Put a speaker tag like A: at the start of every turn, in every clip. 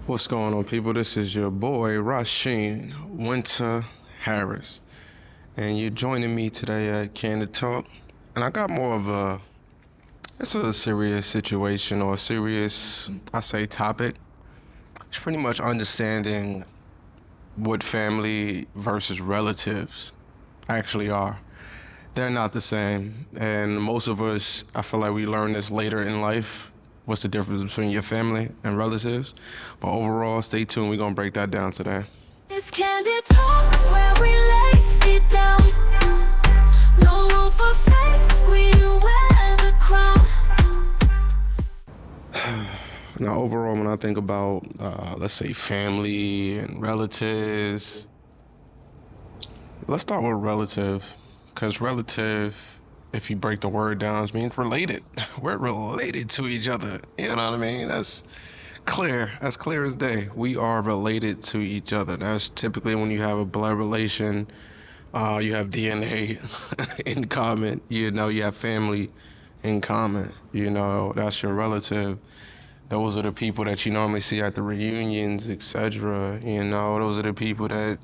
A: What's going on, people? This is your boy, Rasheen Winter Harris, and you're joining me today at Candid Talk. And I got more of it's a serious situation or a serious, I say, topic. It's pretty much understanding what family versus relatives actually are. They're not the same, and most of us, I feel like we learn this later in life. What's the difference between your family and relatives? But overall, stay tuned. We're gonna break that down today.
B: It's Candid Talk where we lay it down. No room for fakes, we wear the crown.
A: Now, overall, when I think about, let's say, family and relatives, let's start with relative, because relative, if you break the word down, it means related. We're related to each other. You know what I mean? That's clear. That's clear as day. We are related to each other. That's typically when you have a blood relation, you have DNA in common. You have family in common. That's your relative. Those are the people that you normally see at the reunions, etc. Those are the people that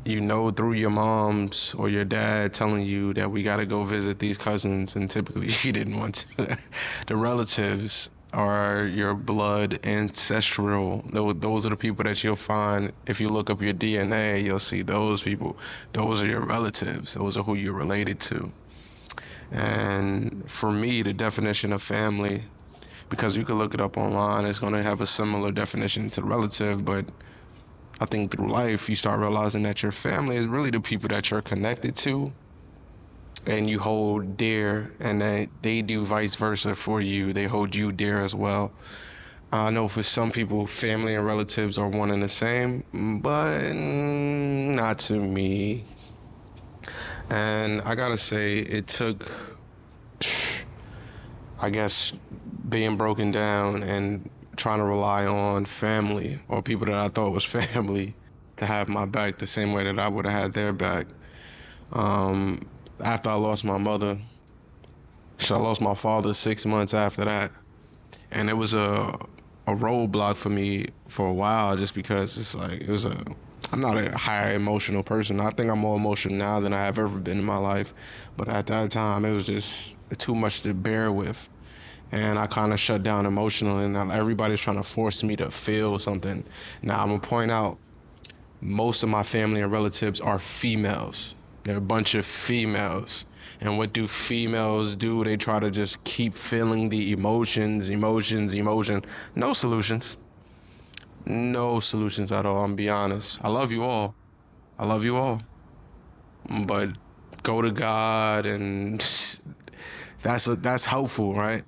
A: through your moms or your dad telling you that we got to go visit these cousins, and typically you didn't want to. The relatives are your blood ancestral. Those are the people that you'll find. If you look up your DNA, you'll see those people. Those are your relatives. Those are who you're related to. And for me, the definition of family, because you can look it up online, it's going to have a similar definition to relative, but I think through life, you start realizing that your family is really the people that you're connected to and you hold dear, and that they do vice versa for you. They hold you dear as well. I know for some people, family and relatives are one and the same, but not to me. And I gotta say, it took, I guess, being broken down and trying to rely on family or people that I thought was family to have my back the same way that I would have had their back. After I lost my mother, I lost my father 6 months after that. And it was a roadblock for me for a while, just because I'm not a high emotional person. I think I'm more emotional now than I have ever been in my life. But at that time, it was just too much to bear with. And I kind of shut down emotionally, and now everybody's trying to force me to feel something. Now, I'm going to point out, most of my family and relatives are females. They're a bunch of females. And what do females do? They try to just keep feeling the emotions. No solutions. No solutions at all, I'm be honest. I love you all. I love you all. But go to God, and that's helpful, right?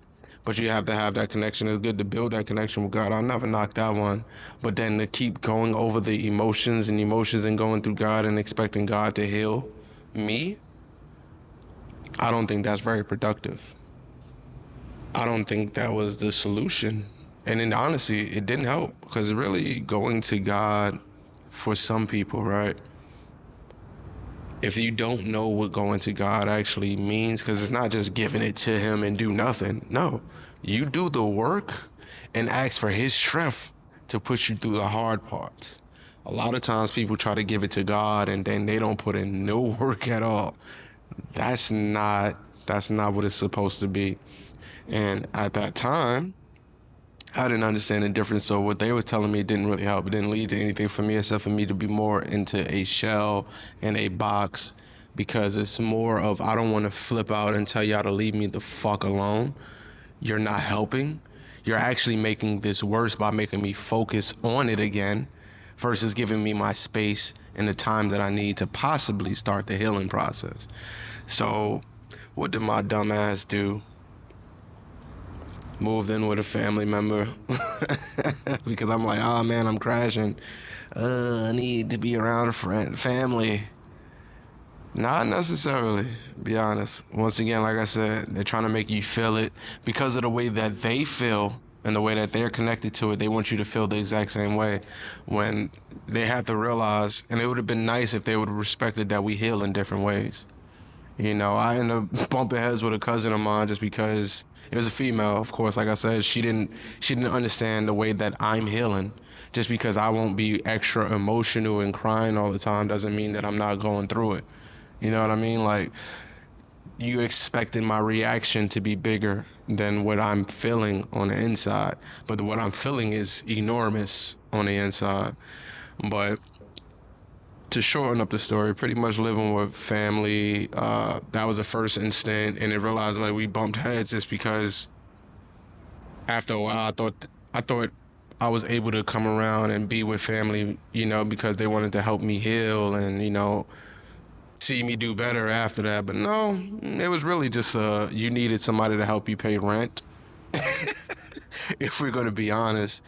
A: But you have to have that connection. It's good to build that connection with God. I'll never knock that one. But then to keep going over the emotions and going through God and expecting God to heal me, I don't think that's very productive. I don't think that was the solution. And then honestly, it didn't help, because really going to God for some people, right? If you don't know what going to God actually means, because it's not just giving it to him and do nothing. No, you do the work and ask for his strength to push you through the hard parts. A lot of times people try to give it to God and then they don't put in no work at all. That's not what it's supposed to be. And at that time, I didn't understand the difference, so what they were telling me didn't really help. It didn't lead to anything for me except for me to be more into a shell and a box, because it's more of, I don't want to flip out and tell y'all to leave me the fuck alone. You're not helping. You're actually making this worse by making me focus on it again versus giving me my space and the time that I need to possibly start the healing process. So what did my dumb ass do? Moved in with a family member because I'm like, oh man, I'm crashing. I need to be around a friend, family. Not necessarily, be honest. Once again, like I said, they're trying to make you feel it because of the way that they feel and the way that they're connected to it. They want you to feel the exact same way, when they have to realize, and it would have been nice if they would have respected that we heal in different ways. You know, I ended up bumping heads with a cousin of mine just because it was a female. Of course, like I said, she didn't understand the way that I'm healing. Just because I won't be extra emotional and crying all the time doesn't mean that I'm not going through it. You know what I mean? Like, you expected my reaction to be bigger than what I'm feeling on the inside, but what I'm feeling is enormous on the inside. But to shorten up the story, pretty much living with family, that was the first instant, and it realized like we bumped heads just because after a while I thought I was able to come around and be with family, you know, because they wanted to help me heal and, you know, see me do better after that. But no, it was really just you needed somebody to help you pay rent, if we're gonna be honest.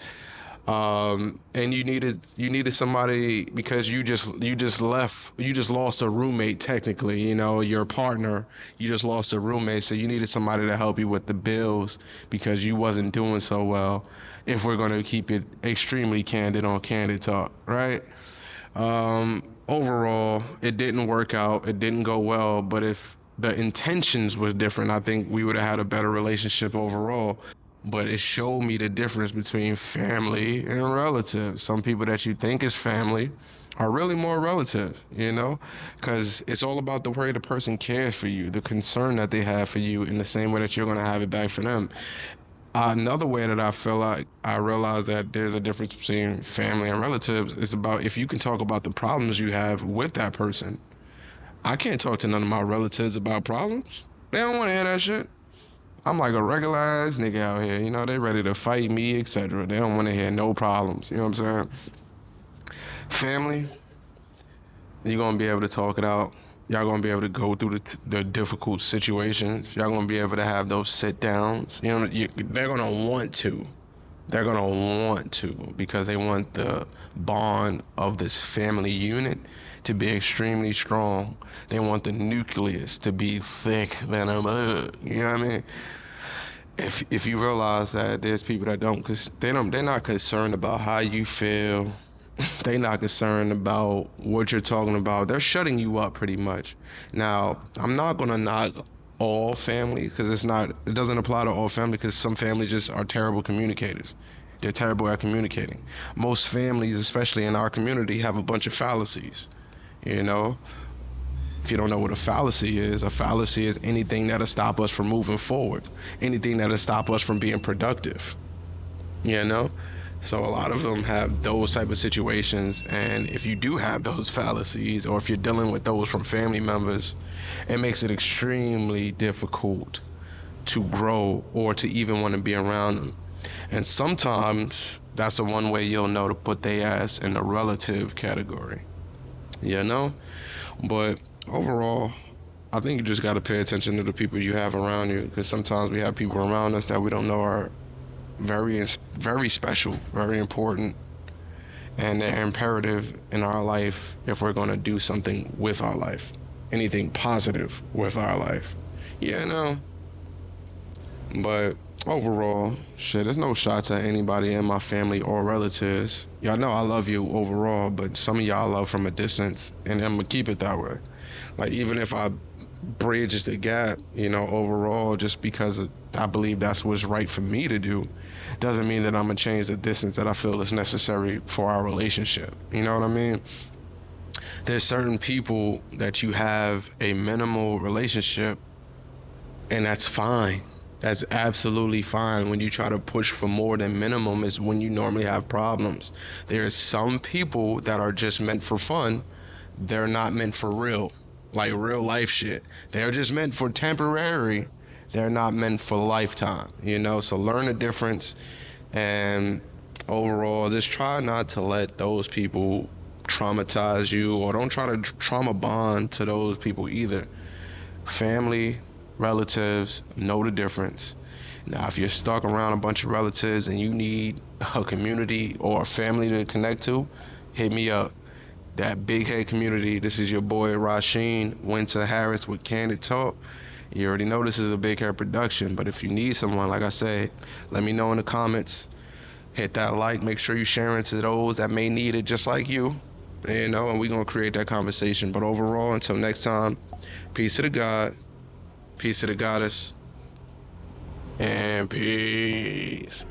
A: And you needed somebody because you just lost a roommate technically, you know, your partner, you just lost a roommate, so you needed somebody to help you with the bills because you wasn't doing so well, if we're going to keep it extremely candid on Candid Talk, right? Overall, it didn't work out. It didn't go well. But if the intentions was different, I think we would have had a better relationship overall. But it showed me the difference between family and relatives. Some people that you think is family are really more relative, you know? Because it's all about the way the person cares for you, the concern that they have for you, in the same way that you're going to have it back for them. Another way that I feel like I realize that there's a difference between family and relatives is about if you can talk about the problems you have with that person. I can't talk to none of my relatives about problems. They don't want to hear that shit. I'm like a regular ass nigga out here, you know, they ready to fight me, etc. They don't want to hear no problems, you know what I'm saying? Family, you're gonna be able to talk it out. Y'all gonna be able to go through the difficult situations. Y'all gonna be able to have those sit downs. You know, they're gonna want to. They're gonna want to because they want the bond of this family unit to be extremely strong. They want the nucleus to be thick than a mug. You know what I mean? If you realize that there's people that don't, cause they're not concerned about how you feel. They not concerned about what you're talking about. They're shutting you up pretty much. Now, I'm not gonna knock all family because it doesn't apply to all family because some families just are terrible communicators. They're terrible at communicating. Most families, especially in our community, have a bunch of fallacies. You know, if you don't know what a fallacy is anything that'll stop us from moving forward, anything that'll stop us from being productive. You know, so a lot of them have those type of situations, and if you do have those fallacies or if you're dealing with those from family members, it makes it extremely difficult to grow or to even want to be around them. And sometimes that's the one way you'll know to put their ass in the relative category, you know. But overall, I think you just got to pay attention to the people you have around you, because sometimes we have people around us that we don't know are very special, very important, and they're imperative in our life if we're going to do something with our life, anything positive with our life. Yeah, no. But overall, shit, there's no shots at anybody in my family or relatives. Y'all know I love you overall, but some of y'all love from a distance, and I'm gonna keep it that way. Like, even if I bridge the gap, you know, overall, just because I believe that's what's right for me to do, doesn't mean that I'm gonna change the distance that I feel is necessary for our relationship. You know what I mean? There's certain people that you have a minimal relationship, and that's fine. That's absolutely fine. When you try to push for more than minimum is when you normally have problems. There's some people that are just meant for fun. They're not meant for real, like real life shit. They're just meant for temporary. They're not meant for lifetime, you know? So learn the difference, and overall, just try not to let those people traumatize you, or don't try to trauma bond to those people either. Family, relatives, know the difference. Now, if you're stuck around a bunch of relatives and you need a community or a family to connect to, hit me up. That big head community. This is your boy Rasheen Winter Harris with Candid Talk. You already know this is a big head production, but if you need someone, like I said, let me know in the comments. Hit that like. Make sure you share it to those that may need it just like you. You know, and we're gonna create that conversation. But overall, until next time, peace to the God, peace to the goddess, and peace.